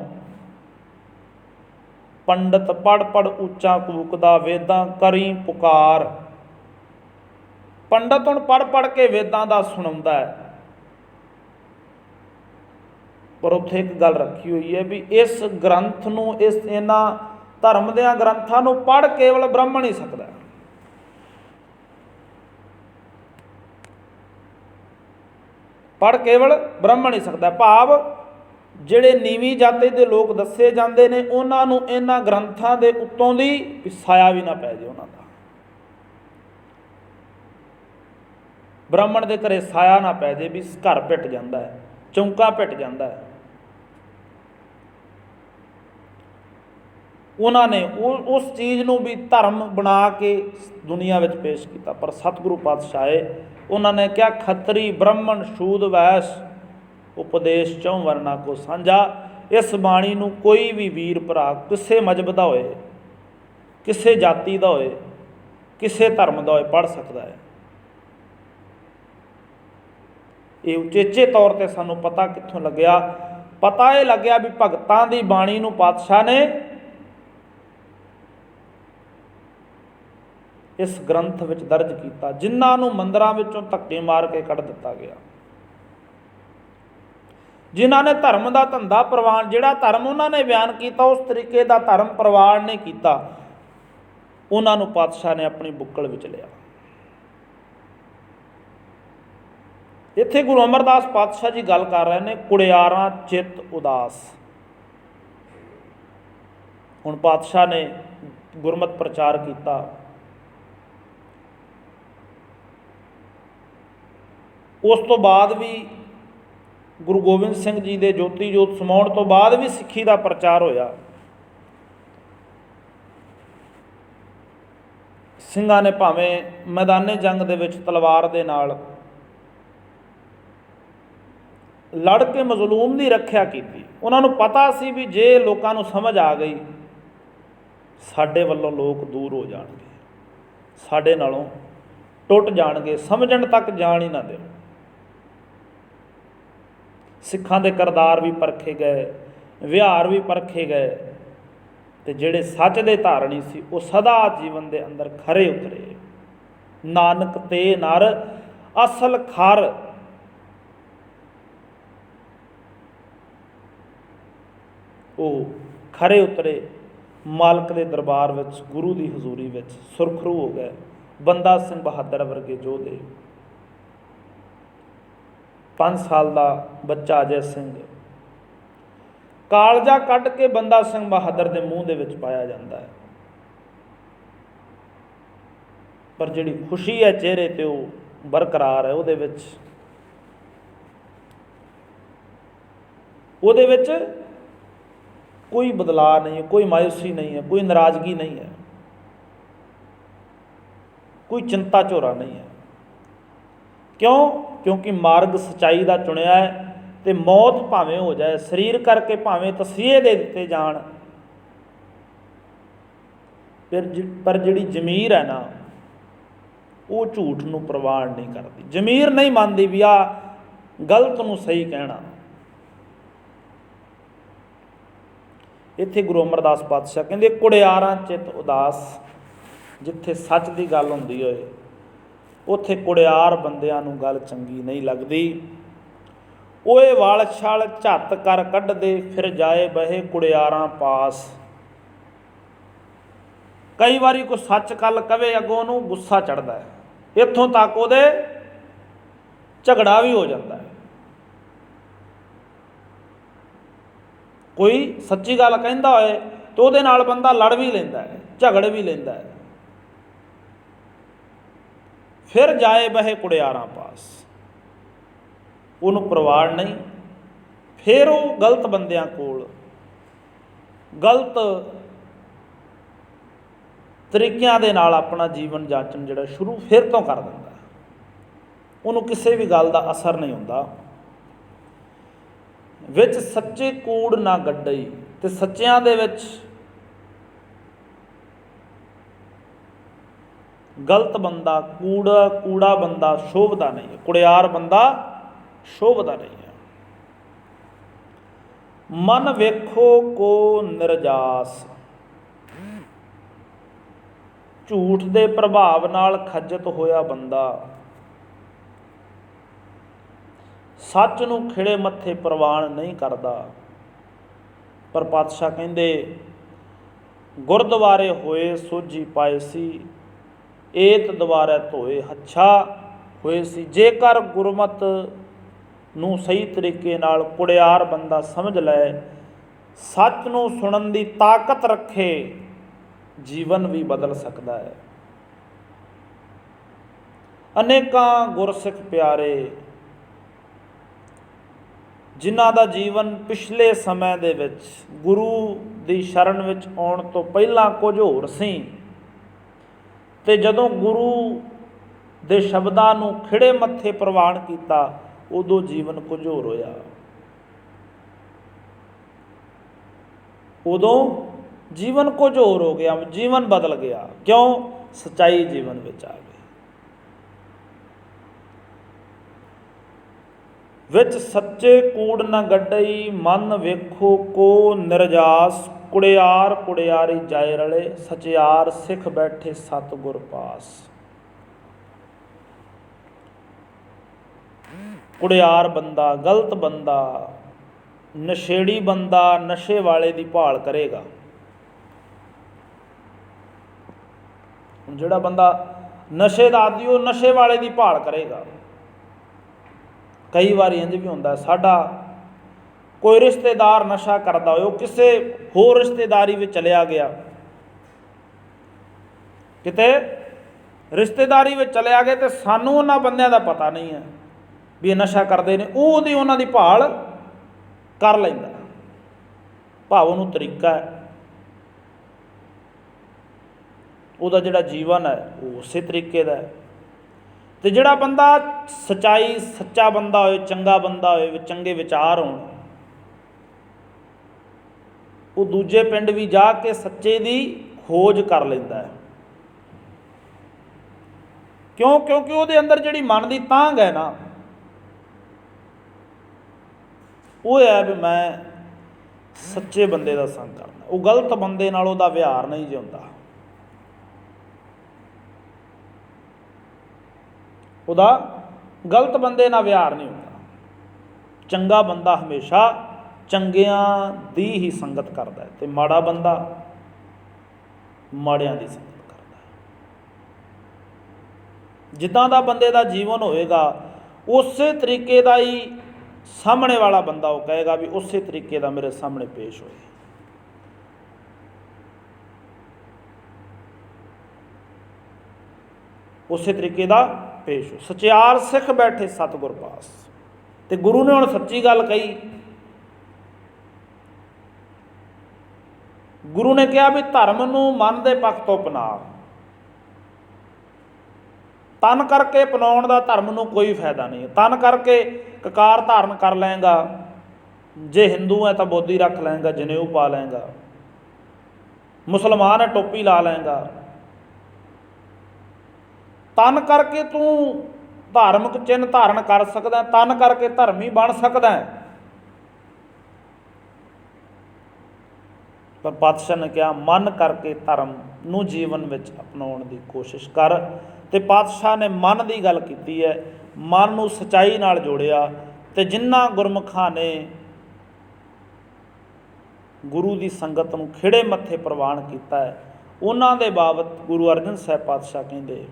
ਪੰਡਤ ਪੜ੍ਹ ਪੜ੍ਹ ਉੱਚਾ ਕੂਕਦਾ, ਵੇਦਾਂ ਕਰੀ ਪੁਕਾਰ। ਪੰਡਤ ਹੁਣ ਪੜ੍ਹ ਪੜ੍ਹ ਕੇ ਵੇਦਾਂ ਦਾ ਸੁਣਾਉਂਦਾ ਹੈ, ਪਰ ਉੱਥੇ ਇੱਕ ਗੱਲ ਰੱਖੀ ਹੋਈ ਹੈ ਵੀ ਇਸ ਗ੍ਰੰਥ ਨੂੰ, ਇਹਨਾਂ ਧਰਮ ਦਿਆਂ ਗ੍ਰੰਥਾਂ ਨੂੰ ਪੜ੍ਹ ਕੇਵਲ ਬ੍ਰਾਹਮਣ ਹੀ ਸਕਦਾ। ਪੜ੍ਹ ਕੇਵਲ ਬ੍ਰਾਹਮਣ ਹੀ ਸਕਦਾ, ਭਾਵ ਜਿਹੜੇ ਨੀਵੀਂ ਜਾਤੀ ਦੇ ਲੋਕ ਦੱਸੇ ਜਾਂਦੇ ਨੇ ਉਹਨਾਂ ਨੂੰ ਇਹਨਾਂ ਗ੍ਰੰਥਾਂ ਦੇ ਉੱਤੋਂ ਦੀ ਸਾਇਆ ਵੀ ਨਾ ਪੈ ਜੇ ਉਹਨਾਂ ਦਾ। ਬ੍ਰਾਹਮਣ ਦੇ ਘਰੇ ਸਾਇਆ ਨਾ ਪੈ ਜੇ ਵੀ ਘਰ ਪਿੱਟ ਜਾਂਦਾ ਹੈ, ਚੌਂਕਾ ਪਿੱਟ ਜਾਂਦਾ ਹੈ। ਉਹਨਾਂ ਨੇ ਉਸ ਚੀਜ਼ ਨੂੰ ਵੀ ਧਰਮ ਬਣਾ ਕੇ ਦੁਨੀਆ ਵਿੱਚ ਪੇਸ਼ ਕੀਤਾ। ਪਰ ਸਤਿਗੁਰੂ ਪਾਤਸ਼ਾਹ ਉਹਨਾਂ ਨੇ ਕਿਹਾ ਖੱਤਰੀ ਬ੍ਰਾਹਮਣ ਸ਼ੂਦ ਵੈਸ ਉਪਦੇਸ਼ ਚੌਂ ਵਰਨਾ ਕੋ ਸਾਂਝਾ। ਇਸ ਬਾਣੀ ਨੂੰ ਕੋਈ ਵੀ ਵੀਰ ਭਰਾ ਕਿਸੇ ਮਜ਼ਹਬ ਦਾ ਹੋਏ, ਕਿਸੇ ਜਾਤੀ ਦਾ ਹੋਏ, ਕਿਸੇ ਧਰਮ ਦਾ ਹੋਏ ਪੜ੍ਹ ਸਕਦਾ ਹੈ। ਇਹ ਉਚੇਚੇ ਤੌਰ 'ਤੇ ਸਾਨੂੰ ਪਤਾ ਕਿੱਥੋਂ ਲੱਗਿਆ? ਪਤਾ ਇਹ ਲੱਗਿਆ ਵੀ ਭਗਤਾਂ ਦੀ ਬਾਣੀ ਨੂੰ ਪਾਤਸ਼ਾਹ ਨੇ ਇਸ ਗ੍ਰੰਥ ਵਿੱਚ ਦਰਜ ਕੀਤਾ, ਜਿਨ੍ਹਾਂ ਨੂੰ ਮੰਦਰਾਂ ਵਿੱਚੋਂ ਧੱਕੇ ਮਾਰ ਕੇ ਕੱਢ ਦਿੱਤਾ ਗਿਆ, ਜਿਨ੍ਹਾਂ ਨੇ ਧਰਮ ਦਾ ਧੰਦਾ ਪ੍ਰਵਾਨ, ਜਿਹੜਾ ਧਰਮ ਉਹਨਾਂ ਨੇ ਬਿਆਨ ਕੀਤਾ ਉਸ ਤਰੀਕੇ ਦਾ ਧਰਮ ਪ੍ਰਵਾਨ ਨਹੀਂ ਕੀਤਾ, ਉਹਨਾਂ ਨੂੰ ਪਾਤਸ਼ਾਹ ਨੇ ਆਪਣੀ ਬੁੱਕਲ ਵਿੱਚ ਲਿਆ। ਇੱਥੇ ਗੁਰੂ ਅਮਰਦਾਸ ਪਾਤਸ਼ਾਹ ਜੀ ਗੱਲ ਕਰ ਰਹੇ ਨੇ, ਕੁੜਿਆਰਾਂ ਚਿੱਤ ਉਦਾਸ। ਹੁਣ ਪਾਤਸ਼ਾਹ ਨੇ ਗੁਰਮਤਿ ਪ੍ਰਚਾਰ ਕੀਤਾ, ਉਸ ਤੋਂ ਬਾਅਦ ਵੀ ਗੁਰੂ ਗੋਬਿੰਦ ਸਿੰਘ ਜੀ ਦੇ ਜੋਤੀ ਜੋਤ ਸਮਾਉਣ ਤੋਂ ਬਾਅਦ ਵੀ ਸਿੱਖੀ ਦਾ ਪ੍ਰਚਾਰ ਹੋਇਆ। ਸਿੰਘਾਂ ਨੇ ਭਾਵੇਂ ਮੈਦਾਨੇ ਜੰਗ ਦੇ ਵਿੱਚ ਤਲਵਾਰ ਦੇ ਨਾਲ ਲੜ ਕੇ ਮਜ਼ਲੂਮ ਦੀ ਰੱਖਿਆ ਕੀਤੀ। ਉਹਨਾਂ ਨੂੰ ਪਤਾ ਸੀ ਵੀ ਜੇ ਲੋਕਾਂ ਨੂੰ ਸਮਝ ਆ ਗਈ ਸਾਡੇ ਵੱਲੋਂ ਲੋਕ ਦੂਰ ਹੋ ਜਾਣਗੇ, ਸਾਡੇ ਨਾਲੋਂ ਟੁੱਟ ਜਾਣਗੇ, ਸਮਝਣ ਤੱਕ ਜਾਣ ਹੀ ਨਾ ਦੇਣ। ਸਿੱਖਾਂ ਦੇ ਕਿਰਦਾਰ ਵੀ ਪਰਖੇ ਗਏ, ਵਿਹਾਰ ਵੀ ਪਰਖੇ ਗਏ, ਅਤੇ ਜਿਹੜੇ ਸੱਚ ਦੇ ਧਾਰਨੀ ਸੀ ਉਹ ਸਦਾ ਜੀਵਨ ਦੇ ਅੰਦਰ ਖਰੇ ਉਤਰੇ। ਨਾਨਕ ਤੇ ਨਰ ਅਸਲ ਖਰ, ਉਹ ਖਰੇ ਉਤਰੇ, ਮਾਲਕ ਦੇ ਦਰਬਾਰ ਵਿੱਚ, ਗੁਰੂ ਦੀ ਹਜ਼ੂਰੀ ਵਿੱਚ ਸੁਰਖਰੂ ਹੋ ਗਏ। ਬੰਦਾ ਸਿੰਘ ਬਹਾਦਰ ਵਰਗੇ ਯੋਧੇ, 5 ਸਾਲ ਦਾ ਬੱਚਾ ਅਜੈ ਸਿੰਘ ਕਾਲਜਾ ਕੱਢ ਕੇ ਬੰਦਾ ਸਿੰਘ ਬਹਾਦਰ ਦੇ ਮੂੰਹ ਦੇ ਵਿੱਚ ਪਾਇਆ ਜਾਂਦਾ ਹੈ, ਪਰ ਜਿਹੜੀ ਖੁਸ਼ੀ ਹੈ ਚਿਹਰੇ 'ਤੇ ਉਹ ਬਰਕਰਾਰ ਹੈ। ਉਹਦੇ ਵਿੱਚ ਕੋਈ ਬਦਲਾਅ ਨਹੀਂ ਹੈ, ਕੋਈ ਮਾਯੂਸੀ ਨਹੀਂ ਹੈ, ਕੋਈ ਨਾਰਾਜ਼ਗੀ ਨਹੀਂ ਹੈ, ਕੋਈ ਚਿੰਤਾ ਝੋਰਾ ਨਹੀਂ ਹੈ। ਕਿਉਂ? ਕਿਉਂਕਿ ਮਾਰਗ ਸੱਚਾਈ ਦਾ ਚੁਣਿਆ ਹੈ, ਅਤੇ ਮੌਤ ਭਾਵੇਂ ਹੋ ਜਾਏ, ਸਰੀਰ ਕਰਕੇ ਭਾਵੇਂ ਤਸੀਹੇ ਦੇ ਦਿੱਤੇ ਜਾਣ, ਪਰ ਜਿਹੜੀ ਜ਼ਮੀਰ ਹੈ ਨਾ ਉਹ ਝੂਠ ਨੂੰ ਪ੍ਰਵਾਨ ਨਹੀਂ ਕਰਦੀ। ਜ਼ਮੀਰ ਨਹੀਂ ਮੰਨਦੀ ਵੀ ਆਹ ਗਲਤ ਨੂੰ ਸਹੀ ਕਹਿਣਾ। ਇੱਥੇ ਗੁਰੂ ਅਮਰਦਾਸ ਪਾਤਸ਼ਾਹ ਕਹਿੰਦੇ ਕੁੜਿਆਰਾਂ ਚਿੱਤ ਉਦਾਸ। ਜਿੱਥੇ ਸੱਚ ਦੀ ਗੱਲ ਹੁੰਦੀ ਹੋਏ ਉੱਥੇ ਕੁੜਿਆਰ ਬੰਦਿਆਂ ਨੂੰ ਗੱਲ ਚੰਗੀ ਨਹੀਂ ਲੱਗਦੀ। ਓਏ ਵਲ ਛਲ ਝੱਤ ਕਰ ਕੱਢਦੇ, ਫਿਰ ਜਾਏ ਬਹੇ ਕੁੜਿਆਰਾਂ ਪਾਸ। ਕਈ ਵਾਰੀ ਕੋਈ ਸੱਚ ਗੱਲ ਕਵੇ ਅੱਗੋਂ ਉਹਨੂੰ ਗੁੱਸਾ ਚੜ੍ਹਦਾ ਹੈ, ਇੱਥੋਂ ਤੱਕ ਉਹਦੇ ਝਗੜਾ ਵੀ ਹੋ ਜਾਂਦਾ ਹੈ। ਕੋਈ ਸੱਚੀ ਗੱਲ ਕਹਿੰਦਾ ਹੋਏ ਤਾਂ ਉਹਦੇ ਨਾਲ ਬੰਦਾ ਲੜ ਵੀ ਲੈਂਦਾ ਹੈ, ਝਗੜ ਵੀ ਲੈਂਦਾ ਹੈ। ਫਿਰ ਜਾਏ ਬਹੇ ਕੁੜਿਆਰਾਂ ਪਾਸ। ਉਹਨੂੰ ਪ੍ਰਵਾੜ ਨਹੀਂ। ਫਿਰ ਉਹ ਗਲਤ ਬੰਦਿਆਂ ਕੋਲ ਗਲਤ ਤਰੀਕਿਆਂ ਦੇ ਨਾਲ ਆਪਣਾ ਜੀਵਨ ਜਾਚਣ ਜਿਹੜਾ ਸ਼ੁਰੂ ਫਿਰ ਤੋਂ ਕਰ ਦਿੰਦਾ। ਉਹਨੂੰ ਕਿਸੇ ਵੀ ਗੱਲ ਦਾ ਅਸਰ ਨਹੀਂ ਹੁੰਦਾ। ਵਿੱਚ ਸੱਚੇ ਕੂੜ ਨਾ ਗੱਡਈ, ਤੇ ਸੱਚਿਆਂ ਦੇ ਵਿੱਚ ਗਲਤ ਬੰਦਾ, ਕੂੜਾ ਬੰਦਾ ਸ਼ੋਭਦਾ ਨਹੀਂ ਹੈ, ਕੁੜਿਆਰ ਬੰਦਾ ਸ਼ੋਭਦਾ ਨਹੀਂ ਹੈ। ਮਨ ਵੇਖੋ ਕੋ ਨਿਰਜਾਸ, ਝੂਠ ਦੇ ਪ੍ਰਭਾਵ ਨਾਲ ਖੱਜਤ ਹੋਇਆ ਬੰਦਾ ਸੱਚ ਨੂੰ ਖਿੜੇ ਮੱਥੇ ਪ੍ਰਵਾਨ ਨਹੀਂ ਕਰਦਾ। ਪਰ ਪਾਤਸ਼ਾਹ ਕਹਿੰਦੇ ਗੁਰਦੁਆਰੇ ਹੋਏ ਸੋਝੀ ਪਾਏ ਸੀ, ਏਤ ਦੁਆਰੇ ਧੋਏ ਹੱਛਾ ਹੋਏ ਸੀ। ਜੇਕਰ ਗੁਰਮਤ ਨੂੰ ਸਹੀ ਤਰੀਕੇ ਨਾਲ ਕੁੜਿਆਰ ਬੰਦਾ ਸਮਝ ਲੈ, ਸੱਚ ਨੂੰ ਸੁਣਨ ਦੀ ਤਾਕਤ ਰੱਖੇ, ਜੀਵਨ ਵੀ ਬਦਲ ਸਕਦਾ ਹੈ। ਅਨੇਕਾਂ ਗੁਰਸਿੱਖ ਪਿਆਰੇ ਜਿਨ੍ਹਾਂ ਦਾ ਜੀਵਨ ਪਿਛਲੇ ਸਮੇਂ ਦੇ ਵਿੱਚ ਗੁਰੂ ਦੀ ਸ਼ਰਨ ਵਿੱਚ ਆਉਣ ਤੋਂ ਪਹਿਲਾਂ ਕੁਝ ਹੋਰ ਸੀ, ਤੇ ਜਦੋਂ ਗੁਰੂ ਦੇ ਸ਼ਬਦਾਂ ਨੂੰ ਖਿੜੇ ਮੱਥੇ ਪ੍ਰਵਾਨ ਕੀਤਾ, ਉਦੋਂ ਜੀਵਨ ਕੁਝ ਹੋਰ ਹੋਇਆ। ਉਦੋਂ ਜੀਵਨ ਕੁਝ ਹੋਰ ਹੋ ਗਿਆ, ਜੀਵਨ ਬਦਲ ਗਿਆ। ਕਿਉਂ? ਸੱਚਾਈ ਜੀਵਨ ਵਿੱਚ ਆ ਗਈ। ਵਿੱਚ ਸੱਚੇ ਕੂੜ ਨਾ ਗੱਡਈ, ਮਨ ਵੇਖੋ ਕੋ ਨਿਰਜਾਸ। ਕੁੜਿਆਰ ਕੁੜਿਆਰੀ ਜਾਏ ਰਲੇ, ਸਚਿਆਰ ਸਿੱਖ ਬੈਠੇ ਸਤਿਗੁਰ ਪਾਸ। ਕੁੜਿਆਰ ਬੰਦਾ, ਗਲਤ ਬੰਦਾ, ਨਸ਼ੇੜੀ ਬੰਦਾ ਨਸ਼ੇ ਵਾਲੇ ਦੀ ਭਾਲ ਕਰੇਗਾ। ਜਿਹੜਾ ਬੰਦਾ ਨਸ਼ੇ ਦਾ ਆਦੀ, ਉਹ ਨਸ਼ੇ ਵਾਲੇ ਦੀ ਭਾਲ ਕਰੇਗਾ। ਕਈ ਵਾਰੀ ਇੰਝ ਵੀ ਹੁੰਦਾ, ਸਾਡਾ ਕੋਈ ਰਿਸ਼ਤੇਦਾਰ ਨਸ਼ਾ ਕਰਦਾ ਹੋਏ, ਉਹ ਕਿਸੇ ਹੋਰ ਰਿਸ਼ਤੇਦਾਰੀ ਵਿੱਚ ਚਲਿਆ ਗਿਆ, ਕਿਤੇ ਰਿਸ਼ਤੇਦਾਰੀ ਵਿੱਚ ਚਲਿਆ ਗਿਆ, ਤੇ ਸਾਨੂੰ ਉਹਨਾਂ ਬੰਦਿਆਂ ਦਾ ਪਤਾ ਨਹੀਂ ਹੈ ਵੀ ਇਹ ਨਸ਼ਾ ਕਰਦੇ ਨੇ। ਉਹਦੀ ਉਹਨਾਂ ਦੀ ਭਾਲ ਕਰ ਲੈਂਦਾ। ਭਾਵ ਉਹਨੂੰ ਤਰੀਕਾ ਹੈ, ਉਹਦਾ ਜਿਹੜਾ ਜੀਵਨ ਹੈ ਉਹ ਉਸੇ ਤਰੀਕੇ ਦਾ ਹੈ। ਤੇ ਜਿਹੜਾ ਬੰਦਾ ਸੱਚਾਈ, ਸੱਚਾ ਬੰਦਾ ਹੋਏ, ਚੰਗਾ ਬੰਦਾ ਹੋਏ, ਚੰਗੇ ਵਿਚਾਰ ਹੋਣ, ਉਹ ਦੂਜੇ ਪਿੰਡ ਵੀ ਜਾ ਕੇ ਸੱਚੇ ਦੀ ਖੋਜ ਕਰ ਲੈਂਦਾ ਹੈ। ਕਿਉਂ? ਕਿਉਂਕਿ ਉਹਦੇ ਅੰਦਰ ਜਿਹੜੀ ਮਨ ਦੀ ਤਾਂਘ ਹੈ ਨਾ, ਉਹ ਹੈ ਵੀ ਮੈਂ ਸੱਚੇ ਬੰਦੇ ਦਾ ਸੰਗ ਕਰਨਾ। ਉਹ ਗਲਤ ਬੰਦੇ ਨਾਲ ਉਹਦਾ ਵਿਹਾਰ ਨਹੀਂ ਜਿਉਂਦਾ। ਉਹਦਾ ਗਲਤ ਬੰਦੇ ਨਾਲ ਵਿਹਾਰ ਨਹੀਂ ਹੁੰਦਾ। ਚੰਗਾ ਬੰਦਾ ਹਮੇਸ਼ਾ ਚੰਗਿਆਂ ਦੀ ਹੀ ਸੰਗਤ ਕਰਦਾ ਹੈ, ਤੇ ਮਾੜਾ ਬੰਦਾ ਮਾੜਿਆਂ ਦੀ ਸੰਗਤ ਕਰਦਾ ਹੈ। ਜਿੱਦਾਂ ਦਾ ਬੰਦੇ ਦਾ ਜੀਵਨ ਹੋਵੇਗਾ, ਉਸੇ ਤਰੀਕੇ ਦਾ ਹੀ ਸਾਹਮਣੇ ਵਾਲਾ ਬੰਦਾ ਉਹ ਕਹੇਗਾ ਵੀ ਉਸੇ ਤਰੀਕੇ ਦਾ ਮੇਰੇ ਸਾਹਮਣੇ ਪੇਸ਼ ਹੋਏ। ਉਸੇ ਤਰੀਕੇ ਦਾ ਪੇਸ਼ ਹੋ। ਸਚਿਆਰ ਸਿੱਖ ਬੈਠੇ ਸਤਿਗੁਰ ਪਾਸ। ਤੇ ਗੁਰੂ ਨੇ ਹੁਣ ਸੱਚੀ ਗੱਲ ਕਹੀ। ਗੁਰੂ ਨੇ ਕਿਹਾ ਵੀ ਧਰਮ ਨੂੰ ਮਨ ਦੇ ਪੱਖ ਤੋਂ ਅਪਣਾ। ਤਨ ਕਰਕੇ ਅਪਣਾਉਣ ਦਾ ਧਰਮ ਨੂੰ ਕੋਈ ਫਾਇਦਾ ਨਹੀਂ। ਤਨ ਕਰਕੇ ਕਕਾਰ ਧਾਰਨ ਕਰ ਲਏਗਾ, ਜੇ ਹਿੰਦੂ ਹੈ ਤਾਂ ਬੋਦੀ ਰੱਖ ਲਏਗਾ, ਜਨੇਊ ਪਾ ਲਏਗਾ, ਮੁਸਲਮਾਨ ਹੈ ਟੋਪੀ ਲਾ ਲਏਗਾ। ਤਨ ਕਰਕੇ ਤੂੰ ਧਾਰਮਿਕ ਚਿੰਨ੍ਹ ਧਾਰਨ ਕਰ ਸਕਦਾ, ਤਨ ਕਰਕੇ ਧਰਮੀ ਬਣ ਸਕਦਾ। ਪਰ ਪਾਤਸ਼ਾਹ ਨੇ ਕਿਹਾ ਮਨ ਕਰਕੇ ਧਰਮ ਨੂੰ ਜੀਵਨ ਵਿੱਚ ਅਪਣਾਉਣ ਦੀ ਕੋਸ਼ਿਸ਼ ਕਰ। ਤੇ ਪਾਤਸ਼ਾਹ ਨੇ ਮਨ ਦੀ ਗੱਲ ਕੀਤੀ ਹੈ, ਮਨ ਨੂੰ ਸੱਚਾਈ ਨਾਲ ਜੋੜਿਆ। ਤੇ ਜਿਨ੍ਹਾਂ ਗੁਰਮੁਖਾਂ ਨੇ ਗੁਰੂ ਦੀ ਸੰਗਤ ਨੂੰ ਖਿੜੇ ਮੱਥੇ ਪ੍ਰਵਾਨ ਕੀਤਾ ਹੈ, ਉਹਨਾਂ ਦੇ ਬਾਬਤ ਗੁਰੂ ਅਰਜਨ ਸਾਹਿਬ ਪਾਤਸ਼ਾਹ ਕਹਿੰਦੇ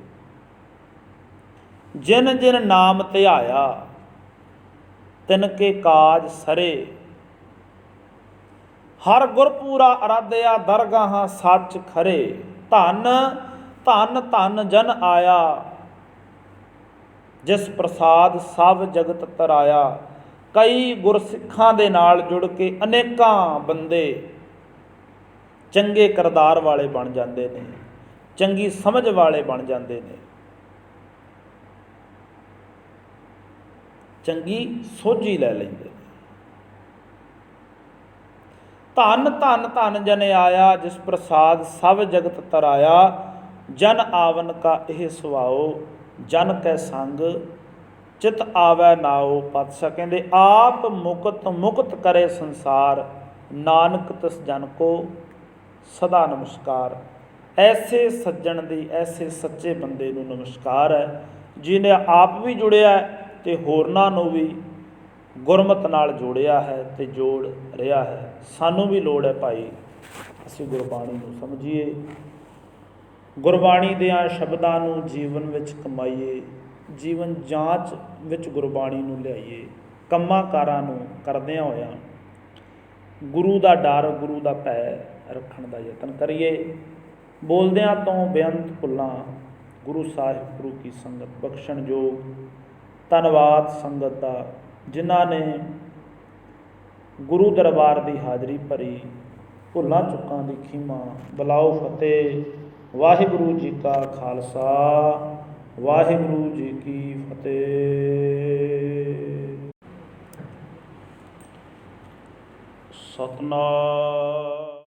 ਜਿਨ ਜਿਨ ਨਾਮ ਧਿਆਇਆ ਤਿਨ ਕੇ ਕਾਜ ਸਰੇ। ਹਰ ਗੁਰਪੂਰਾ ਅਰਾਧਿਆ ਦਰਗਾਹਾਂ ਸੱਚ ਖਰੇ। ਧਨ ਧਨ ਧਨ ਜਨ ਆਇਆ ਜਿਸ ਪ੍ਰਸਾਦ ਸਭ ਜਗਤ ਤਰਾਇਆ। ਕਈ ਗੁਰਸਿੱਖਾਂ ਦੇ ਨਾਲ ਜੁੜ ਕੇ ਅਨੇਕਾਂ ਬੰਦੇ ਚੰਗੇ ਕਿਰਦਾਰ ਵਾਲੇ ਬਣ ਜਾਂਦੇ ਨੇ, ਚੰਗੀ ਸਮਝ ਵਾਲੇ ਬਣ ਜਾਂਦੇ ਨੇ, ਚੰਗੀ ਸੋਝੀ ਲੈ ਲੈਂਦੇ ਨੇ। ਧੰਨ ਧੰਨ ਧੰਨ ਜਨ ਆਇਆ, ਜਿਸ ਪ੍ਰਸਾਦ ਸਭ ਜਗਤ ਤਰਾਇਆ। ਜਨ ਆਵਨ ਕਾ ਇਹ ਸੁਭਾਓ, ਜਨ ਕੈ ਸੰਗ ਚਿਤ ਆਵੈ ਨਾਓ। ਪਾਤਸ਼ਾਹ ਕਹਿੰਦੇ ਆਪ ਮੁਕਤ ਮੁਕਤ ਕਰੇ ਸੰਸਾਰ, ਨਾਨਕ ਤਿਸ ਜਨ ਕੋ ਸਦਾ ਨਮਸਕਾਰ। ਐਸੇ ਸੱਜਣ ਦੀ, ਐਸੇ ਸੱਚੇ ਬੰਦੇ ਨੂੰ ਨਮਸਕਾਰ ਹੈ, ਜਿਹਨੇ ਆਪ ਵੀ ਜੁੜਿਆ ਅਤੇ ਹੋਰਨਾਂ ਨੂੰ ਵੀ ਗੁਰਮਤਿ ਨਾਲ ਜੋੜਿਆ ਹੈ ਅਤੇ ਜੋੜ ਰਿਹਾ ਹੈ। ਸਾਨੂੰ ਵੀ ਲੋੜ ਹੈ ਭਾਈ, ਅਸੀਂ ਗੁਰਬਾਣੀ ਨੂੰ ਸਮਝੀਏ, ਗੁਰਬਾਣੀ ਦਿਆਂ ਸ਼ਬਦਾਂ ਨੂੰ ਜੀਵਨ ਵਿੱਚ ਕਮਾਈਏ, ਜੀਵਨ ਜਾਂਚ ਵਿੱਚ ਗੁਰਬਾਣੀ ਨੂੰ ਲਿਆਈਏ। ਕੰਮਾਂ ਕਾਰਾਂ ਨੂੰ ਕਰਦਿਆਂ ਹੋਇਆਂ ਗੁਰੂ ਦਾ ਡਰ, ਗੁਰੂ ਦਾ ਭੈ ਰੱਖਣ ਦਾ ਯਤਨ ਕਰੀਏ। ਬੋਲਦਿਆਂ ਤੋਂ ਬੇਅੰਤ ਭੁੱਲਾਂ ਗੁਰੂ ਸਾਹਿਬ ਗੁਰੂ ਕੀ ਸੰਗਤ ਬਖਸ਼ਣ ਯੋਗ। ਧੰਨਵਾਦ ਸੰਗਤ ਦਾ, ਜਿਨ੍ਹਾਂ ਨੇ ਗੁਰੂ ਦਰਬਾਰ ਦੀ ਹਾਜ਼ਰੀ ਭਰੀ। ਭੁੱਲਾਂ ਚੁੱਕਾਂ ਦੀ ਖਿਮਾ, ਬੁਲਾਓ ਫਤਿਹ। ਵਾਹਿਗੁਰੂ ਜੀ ਕਾ ਖਾਲਸਾ, ਵਾਹਿਗੁਰੂ ਜੀ ਕੀ ਫਤਿਹ। ਸਤਨਾਮ।